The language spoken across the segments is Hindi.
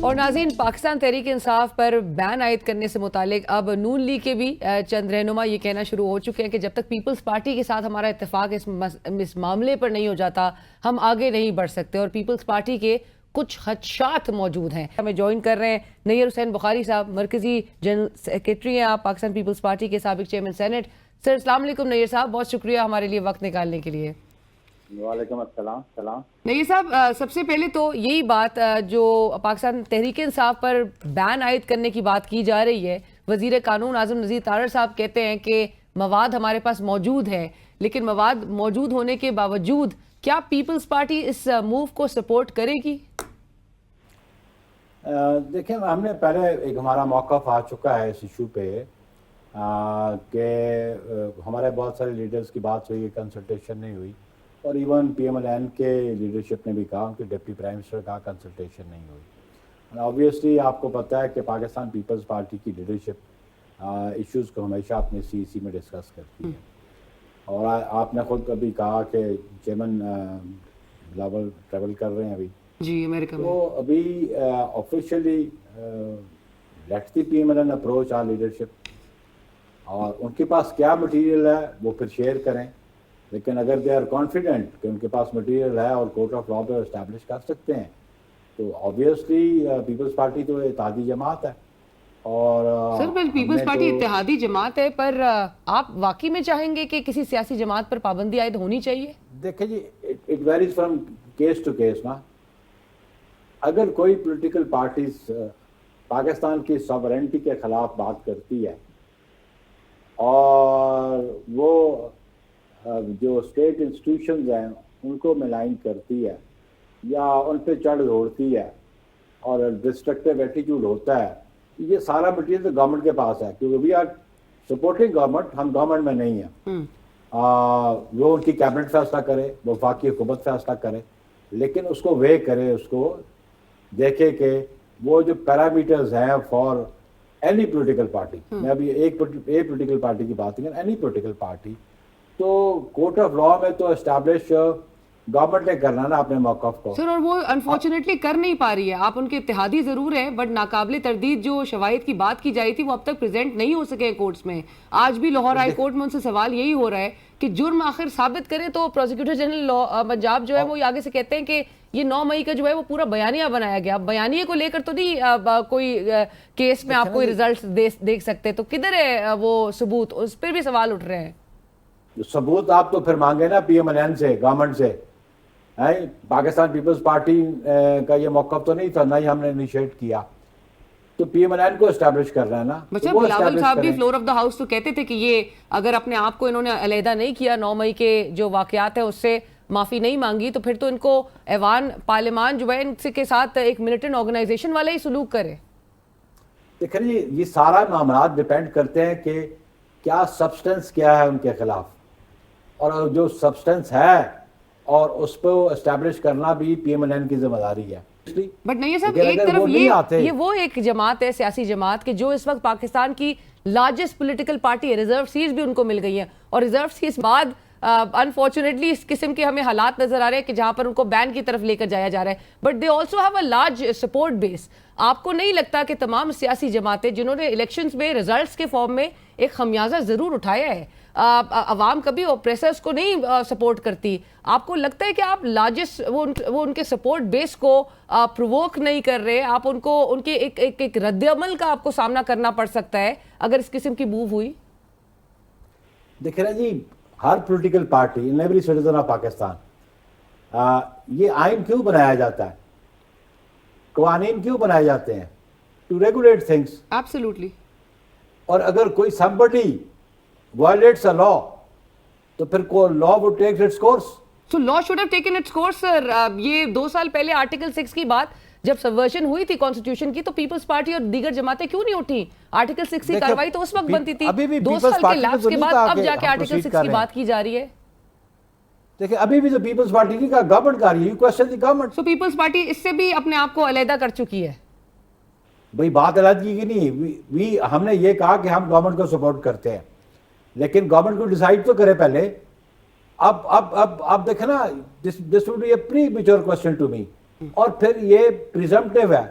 और नाज़रीन, पाकिस्तान तहरीक इंसाफ पर बैन आयद करने से मुतालिक अब नून लीग के भी चंद रहनुमा ये कहना शुरू हो चुके हैं कि जब तक पीपल्स पार्टी के साथ हमारा इत्तेफाक इस मामले पर नहीं हो जाता हम आगे नहीं बढ़ सकते। और पीपल्स पार्टी के कुछ खदशात मौजूद हैं। हमें ज्वाइन कर रहे हैं नैयर हुसैन बुखारी साहब, मरकजी जनरल सेक्रेटरी हैं आप पाकिस्तान पीपल्स पार्टी के, साबिक चेयरमैन सेनेट। सर अस्सलाम वालेकुम नैयर साहब, बहुत शुक्रिया हमारे लिए वक्त निकालने के लिए। वालेकुम अस्सलाम। सलाम नईर साहब, सबसे पहले तो यही बात जो पाकिस्तान तहरीक इंसाफ पर बैन आयद करने की बात की जा रही है, वजीर कानून आजम नज़ीर तारड़ साहब कहते हैं कि मवाद हमारे पास मौजूद है, लेकिन मवाद मौजूद होने के बावजूद क्या पीपल्स पार्टी इस मूव को सपोर्ट करेगी? देखिए, हमने पहले एक हमारा मौक़िफ़ आ चुका है इस इशू पे कि हमारे बहुत सारे लीडर्स की बात हुई, कंसल्टेशन नहीं हुई, और इवन PMLN के लीडरशिप ने भी कहा कि डिप्टी प्राइम मिनिस्टर का कंसल्टेशन नहीं हुई। ऑब्वियसली आपको पता है कि पाकिस्तान पीपल्स पार्टी की लीडरशिप इश्यूज़ को हमेशा अपने CEC में डिस्कस करती है, और आपने खुद कभी कहा कि चेयरमैन बिलावल ट्रैवल कर रहे हैं अभी जी अमेरिका में, तो अभी officially let's the PMLN approach our leadership, और उनके पास क्या मटेरियल है वो फिर शेयर करें। लेकिन अगर दे आर कॉन्फिडेंट कि उनके पास मटेरियल है और कोर्ट ऑफ लॉ पे इस्टेब्लिश कर सकते हैं, तो ऑब्वियसली पीपल्स पार्टी तो इत्तेहादी जमात है। और सर बिल पीपल्स पार्टी इत्तेहादी जमात है, पर आप वाकई में चाहेंगे कि किसी सियासी जमात पर पाबंदी आयद होनी चाहिए? देखिए जी, it varies from case to case ना। अगर कोई पॉलिटिकल पार्टीज पाकिस्तान की सॉवरेनिटी के खिलाफ बात करती है और वो जो स्टेट इंस्टीट्यूशंस हैं उनको मिलाइन करती है या उन पर चढ़ दौड़ती है और डिस्ट्रक्टिव एटीट्यूड होता है, ये सारा मटीरियल तो गवर्नमेंट के पास है, क्योंकि वी आर सपोर्टिंग गवर्नमेंट, हम गवर्नमेंट में नहीं हैं। वो उनकी कैबिनेट फैसला करे, वो वफाकी हुकूमत फैसला करे, लेकिन उसको वे करे, उसको देखे कि वो जो पैरामीटर्स हैं फॉर एनी पोलिटिकल पार्टी, मैं अभी एक पोलिटिकल पार्टी की बात नहीं कर, एनी पोलिटिकल पार्टी, तो कोर्ट ऑफ लॉ में तो एस्टैब्लिश गवर्नमेंट ने करना ना अपने मौक़िफ़ को। सर, और वो अनफॉर्चुनेटली कर नहीं पा रही है। आप उनके इत्तेहादी जरूर हैं, बट नाकाबिले तरदीद जो शवाहिद की बात की जाई थी वो अब तक प्रेजेंट नहीं हो सके कोर्ट्स में। आज भी लाहौर हाई कोर्ट में उनसे सवाल यही हो रहा है कि जुर्म आखिर साबित करें, तो प्रोसिक्यूटर जनरल पंजाब जो है वो आगे से कहते हैं कि ये 9 मई का जो है वो पूरा बयानिया बनाया गया। बयानिए को लेकर तो नहीं कोई केस में आप कोई रिजल्ट देख सकते, तो किधर है वो सबूत? उस पर भी सवाल उठ रहे हैं। सबूत आप तो फिर मांगे ना PMLN से, गवर्नमेंट से। है पाकिस्तान पीपल्स पार्टी का ये मौक़िफ़ तो नहीं था, ना ही हमने इनिशिएट किया, तो PMLN को एस्टैब्लिश कर रहा है ना। अच्छा, बिलावल साहब भी फ्लोर ऑफ द हाउस तो कहते थे कि ये अगर अपने आप को इन्होंने अलहदा नहीं किया, 9 मई के जो वाकयात है उससे माफी नहीं मांगी, तो फिर तो इनको ऐवान पार्लियामान जो है इनसे के साथ एक मिलिटेंट ऑर्गेनाइजेशन वाला ही सलूक करे। देखिए, ये सारा मामला डिपेंड करते हैं कि क्या सब्सटेंस क्या है उनके खिलाफ, और जो सब्सटेंस है और उस पर एस्टैब्लिश करना भी PMLN की जिम्मेदारी है। बट नहीं साहब, एक तरफ ये वो एक जमात है, सियासी जमात के, जो इस वक्त पाकिस्तान की लार्जेस्ट पॉलिटिकल पार्टी है, रिजर्व सीट्स भी उनको मिल गई हैं, और रिजर्व सीट्स बाद अनफॉर्चुनेटली इस किस्म के हमें हालात नजर आ रहे हैं कि जहां पर उनको बैन की तरफ लेकर जाया जा रहा है, but they also have a large support base. आपको नहीं लगता कि तमाम सियासी जमातें जिन्होंने इलेक्शंस में रिजल्ट्स के फॉर्म में एक खमियाजा जरूर उठाया है, अवाम कभी ऑपरेसर्स को नहीं सपोर्ट करती, आपको लगता है कि आप लार्जेस्ट वो उनके सपोर्ट बेस को प्रोवोक नहीं कर रहे, आप उनको उनके एक रद्द-ए-अमल का आपको सामना करना पड़ सकता है अगर इस किस्म की मूव हुई? देखिए ना जी, हर political party in every citizen of Pakistan, ये आइन क्यों बनाया जाता है, कवानीन क्यों बनाए जाते हैं? To regulate things. एब्सोल्युटली। और अगर कोई somebody violates a law, तो फिर को law would take its course. So law should have taken its course, sir. ये 2 साल पहले आर्टिकल 6 की बात जब सबवर्जन हुई थी कॉन्स्टिट्यूशन की, तो पीपल्स पार्टी और दीगर जमातें क्यों नहीं उठी? आर्टिकल 6 की कार्रवाई तो उस वक्त बनती थी, 2 साल के लैप्स के बाद अब जाके आर्टिकल 6 की बात की जा रही है। देखिए, अभी भी तो पीपल्स पार्टी नहीं का गवर्नमेंट कर रही है, question the government. So Peoples Party इससे भी अपने आप को अलहदा कर चुकी है। भाई बात अलहदगी की नहीं, हमने ये कहा कि हम गवर्नमेंट को सपोर्ट करते हैं, लेकिन गवर्नमेंट को डिसाइड तो करे पहले। अब देखे ना, this would be a premature question to me, और फिर ये प्रिजम्पटिव है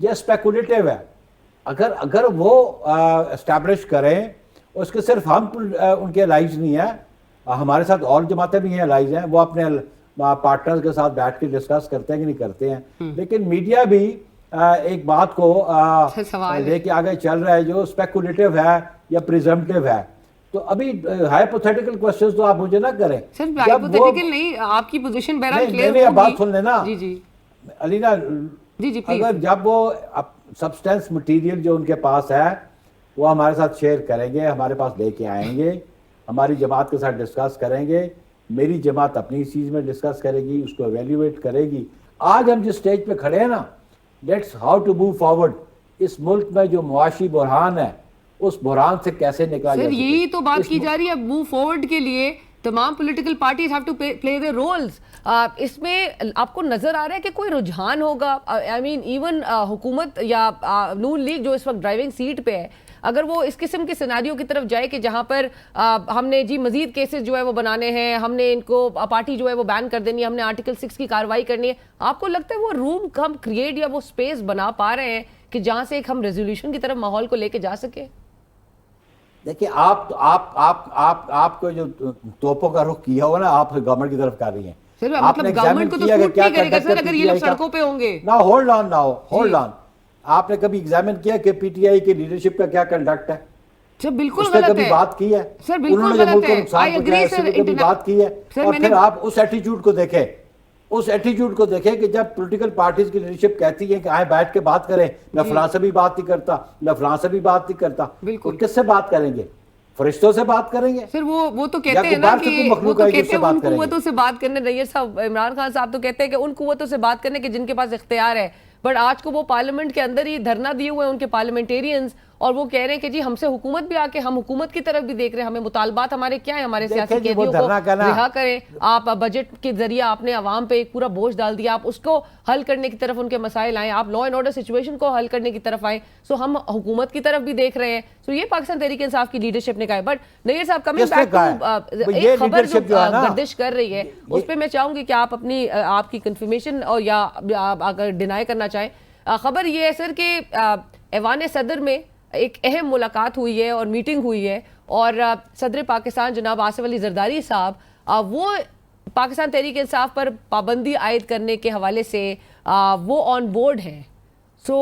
ये स्पेकुलेटिव है। अगर अगर वो एस्टैब्लिश करें, उसके सिर्फ हम उनके अलाइज नहीं है, हमारे साथ और जमातें भी हैं अलाइज हैं, वो अपने पार्टनर्स के साथ बैठ के डिस्कस करते हैं कि नहीं करते हैं। लेकिन मीडिया भी एक बात को लेके आगे चल रहा है जो स्पेकुलेटिव है या प्रिजम्पटिव है। तो अभी हाइपोथेटिकल क्वेश्चंस तो आप मुझे ना करें। सिर्फ हाइपोथेटिकल नहीं, आपकी पोजीशन बहरहाल क्लियर होगी। मेरी बात सुन लेना जी जी अलीना, जी अगर जब वो सब्सटेंस मटेरियल जो उनके पास है वो हमारे साथ शेयर करेंगे, हमारे पास लेके आएंगे, हमारी जमात के साथ डिस्कस करेंगे, मेरी जमात अपनी चीज़ में डिस्कस करेगी, उसको एवेल्यूएट करेगी। आज हम जिस स्टेज पे खड़े हैं ना, that's how to move forward. इस मुल्क में जो मुआशी बुरहान है, उस बुरहान से कैसे निकला जाए, यही तो बात की जा रही है। मूव फॉरवर्ड के लिए तमाम political parties have to play their roles. इसमें आपको नजर आ रहा है कि कोई रुझान होगा? आई मीन इवन हुकूमत या नून लीग जो इस वक्त ड्राइविंग सीट पे है, अगर वो इस किस्म के सिनारियों की तरफ जाए कि जहां पर हमने जी मजीद केसेस जो है वो बनाने हैं, हमने इनको पार्टी जो है वो बैन कर देनी है, हमने आर्टिकल 6 की कार्रवाई करनी है, आपको लगता है वो रूम हम क्रिएट या वो स्पेस बना पा रहे हैं कि जहां से एक हम रेजोल्यूशन की तरफ माहौल को लेके जा सके? देखिए, आपको जो तोपों का रुख किया हुआ ना, आप गवर्नमेंट की तरफ कर रही हैं। मतलब गवर्नमेंट को तो सूट नहीं करेगा सर अगर ये लोग सड़कों पे होंगे। ना होल्ड ऑन, आपने कभी एग्जामिन किया कि पीटीआई की लीडरशिप का क्या कंडक्ट है? सर बिल्कुल गलत है। कभी बात की है सर? बिल्कुल गलत है। आई एग्री सर, कभी बात की है? और फिर आप उस एटीट्यूड को देखें कि जब पॉलिटिकल पार्टीज की लीडरशिप कहती है कि आए बैठ के बात करें, मैं फलां से भी बात नहीं करता, मैं फलां से भी बात नहीं करता, बिल्कुल किससे बात करेंगे? फरिश्तों से बात करेंगे? सर वो तो कहते हैं ना कि वो तो कहते हैं उन कुव्वतों से बात करने, नैयर साहब, इमरान खान साहब तो कहते हैं कि उन कुव्वतों से बात करने के जिनके पास इख्तियार है। बट आज को वो पार्लियामेंट के अंदर ही धरना दिए हुए हैं उनके पार्लियामेंटेरियंस, और वो कह रहे हैं कि जी हमसे हुकूमत भी आके, हम हुकूमत की तरफ भी देख रहे हैं, हमें मुतालबात हमारे क्या है, हमारे सियासी कैदियों को रिहा करें। आप बजट के जरिए आपने अवाम पे एक पूरा बोझ डाल दिया, आप उसको हल करने की तरफ उनके मसाइल आए, आप लॉ एंड ऑर्डर सिचुएशन को हल करने की तरफ आए। सो हम हुकूमत की तरफ भी देख रहे हैं। सो ये पाकिस्तान तहरीक इंसाफ की लीडरशिप ने कहा है। बट नैयर साहब, कमिंग बैक टू एक खबर जो गर्दिश कर रही है उस पर मैं चाहूंगी कि आप अपनी आपकी कंफर्मेशन और या अगर डिनाई करना चाहें। खबर ये है सर कि ऐवान सदर में एक अहम मुलाकात हुई है और मीटिंग हुई है, और सदर पाकिस्तान जनाब आसिफ अली जरदारी साहब वो पाकिस्तान तहरीक इंसाफ पर पाबंदी आयद करने के हवाले से वो ऑन बोर्ड हैं। सो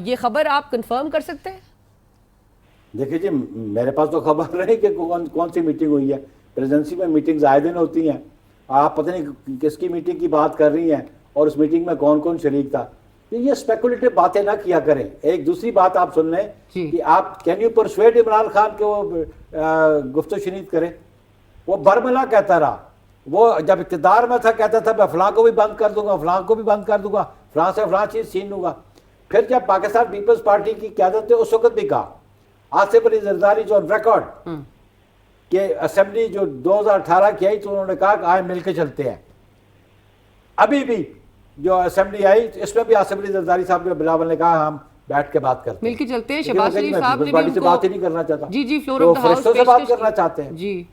ये खबर आप कंफर्म कर सकते हैं? देखिए जी, मेरे पास तो खबर नहीं कि कौन सी मीटिंग हुई है। प्रेसिडेंसी में मीटिंग्स आए दिन होती हैं, आप पता नहीं किसकी मीटिंग की बात कर रही हैं और उस मीटिंग में कौन कौन शरीक था। तो ये स्पेकुलेटिव बातें ना किया करें। एक दूसरी बात आप सुन लें कि आप can you persuade Imran Khan के वो गुफ्तो शनीद करें? वो बरमला कहता रहा, वो जब इक़्तिदार में था कहता था मैं फलां को भी बंद कर दूंगा, फलां को भी बंद कर दूंगा, फलां से फलां चीज़ छीन लूंगा। फिर जब पाकिस्तान पीपल्स पार्टी की क़यादत थी उस वक्त भी कहा, आसिफ अली जरदारी जो ऑन रिकॉर्ड कि असेंबली जो 2018 की आई तो उन्होंने कहा कि आए मिलकर चलते हैं। अभी भी जो असेंबली आई इसमें भी आसिफ अली जरदारी साहब ने, बिलावल ने कहा हम बैठ के बात करते हैं, मिलकर चलते हैं। शहबाज शरीफ साहब ने भी उनको बात ही नहीं करना चाहता। जी जी, फ्लोर ऑफ द हाउस से बात करना चाहते हैं जी।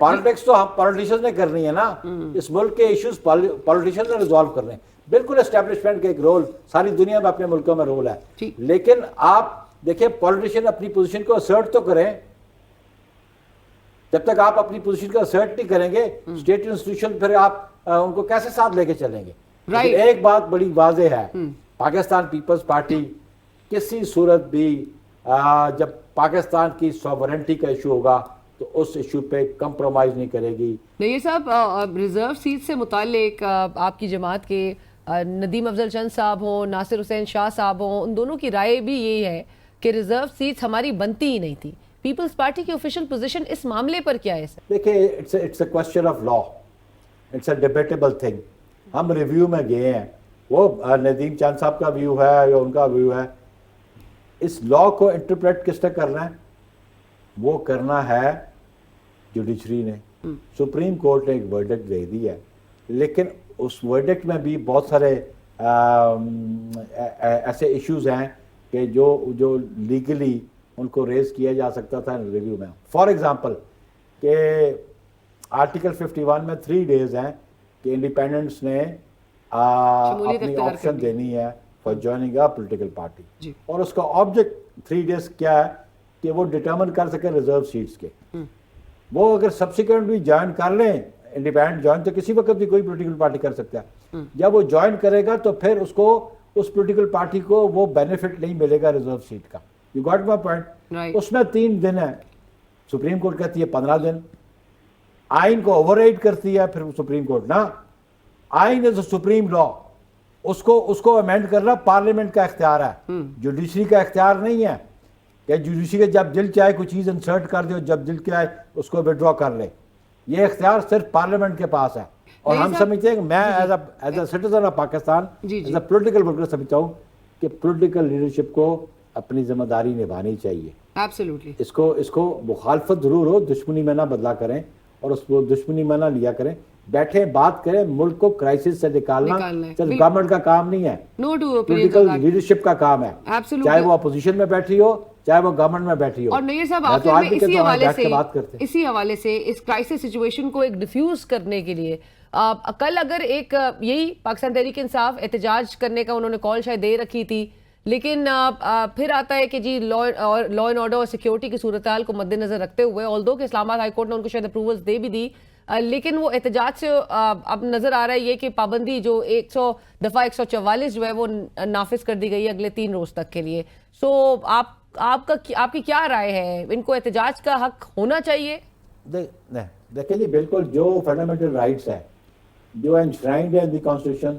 पॉलिटिक्स तो हम पॉलिटिशियंस ने करनी है ना, इस मुल्क के इश्यूज पॉलिटिशियंस ने रिजॉल्व करने हैं। बिल्कुल एस्टेब्लिशमेंट का एक रोल सारी दुनिया में अपने मुल्कों में रोल है, लेकिन आप देखिए पॉलिटिशियन अपनी पोजीशन को असर्ट तो करें। जब तक आप अपनी पोजीशन को असर्ट नहीं करेंगे स्टेट इंस्टीट्यूशन, फिर आप उनको कैसे साथ लेके चलेंगे? एक बात बड़ी वाज़ेह है, पाकिस्तान पीपल्स पार्टी किसी सूरत भी जब पाकिस्तान की सॉवरेंटी का इशू होगा तो उस इशू पे कंप्रोमाइज नहीं करेगी। नैयर साहब, रिजर्व सीट से मुतालिक आपकी जमात के नदीम अफजल चंद साहब हों, नासिर हुसैन शाह साहब हों, उन दोनों की राय भी यही है कि रिजर्व सीट्स हमारी बनती ही नहीं थी। पीपल्स पार्टी की ऑफिशियल पोजीशन इस मामले पर क्या है सर? देखिए, it's a question of law, it's a debatable thing. हम रिव्यू में गए हैं, वो नदीम चंद साहब का व्यू है या उनका व्यू है। इस लॉ को इंटरप्रेट किसने करना है? वो करना है जुडिशरी ने। सुप्रीम कोर्ट ने एक वर्डिक्ट दे दी है, लेकिन उस वर्डिक्ट में भी बहुत सारे ऐसे इश्यूज हैं कि जो लीगली उनको रेज किया जा सकता था रिव्यू में। फॉर एग्जांपल कि आर्टिकल 51 में 3 डेज हैं कि इंडिपेंडेंट्स ने अपनी ऑप्शन देनी है for joining a political party, और उसका ऑब्जेक्ट 3 डेज क्या है कि वो डिटर्मिन कर सके रिजर्व सीट्स के। वो अगर सब्सिक्वेंट भी ज्वाइन कर लें, इंडिपेंडेंट ज्वाइन तो किसी वक्त भी कोई पॉलिटिकल पार्टी कर सकता है। जब वो ज्वाइन करेगा तो फिर उसको उस पॉलिटिकल पार्टी को वो बेनिफिट नहीं मिलेगा रिजर्व सीट का। You got my point? उसमें 3 दिन है, सुप्रीम कोर्ट कहती है 15 दिन, आइन को ओवरराइड करती है फिर सुप्रीम कोर्ट ना। आइन इज सुप्रीम लॉ, उसको अमेंड करना पार्लियामेंट का इख्तियार है, जुडिशरी का इख्तियार नहीं है कि जुडिशरी के जब दिल चाहे कोई चीज इंसर्ट कर दे, जब दिल चाहे उसको विड्रॉ कर ले। ये इख्तियार सिर्फ पार्लियामेंट के पास है। और हम समझते हैं कि मैं as a citizen of Pakistan, as a political worker समझता हूँ कि पॉलिटिकल लीडरशिप को अपनी जिम्मेदारी निभानी चाहिए। एब्सोल्युटली। इसको मुखालफत जरूर हो, दुश्मनी में ना बदला करें और उसको दुश्मनी में ना लिया करें। बैठे बात करें, मुल्क को क्राइसिस से निकालना सिर्फ गवर्नमेंट का काम नहीं है, पॉलिटिकल लीडरशिप का काम है, चाहे वो अपोजिशन में बैठी हो चाहे वो गवर्नमेंट में बैठी हो। और नईर साहब, आखिर में इसी हवाले से इस क्राइसिस सिचुएशन को एक डिफ्यूज करने के लिए कल अगर एक यही पाकिस्तान तहरीक इंसाफ एहतजाज करने का उन्होंने कॉल शायद दे रखी थी, लेकिन फिर आता है कि जी लॉ एंड ऑर्डर और सिक्योरिटी की सूरत हाल को मद्देनजर रखते हुए, ऑल्दो कि इस्लामाबाद हाई कोर्ट ने उनको शायद अप्रूवल्स दे भी दी, लेकिन वो एहतजाज से अब नजर आ रहा है ये कि पाबंदी जो 144 जो है वो नाफिज कर दी गई है अगले 3 रोज तक के लिए। सो आपकी क्या राय है, इनको एहतजाज का हक होना चाहिए? देखिए जी, बिल्कुल जो फंडामेंटल राइट्स है जो एनश्राइंड है इन द कॉन्स्टिट्यूशन,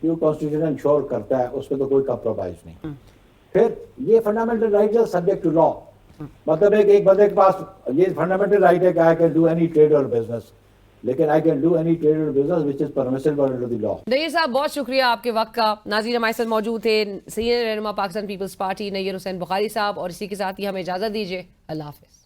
जो कॉन्स्टिट्यूशन इंश्योर करता है उस पर तो कोई कंप्रोमाइज नहीं। फिर ये fundamental rights are subject to law, मतलब एक बंदे के पास ये फंडामेंटल राइट है कि I can do any trade और बिजनेस, लेकिन I can do any trade और business which is permissible under the law. Nayyar साहब, बहुत शुक्रिया आपके वक्त का। नाज़रीन, हमारे साथ मौजूद थे सीनियर रहनुमा पाकिस्तान पीपल्स पार्टी नईर हुसैन बुखारी साहब, और इसी के साथ ही हमें इजाजत दीजिए। अल्लाह हाफिज।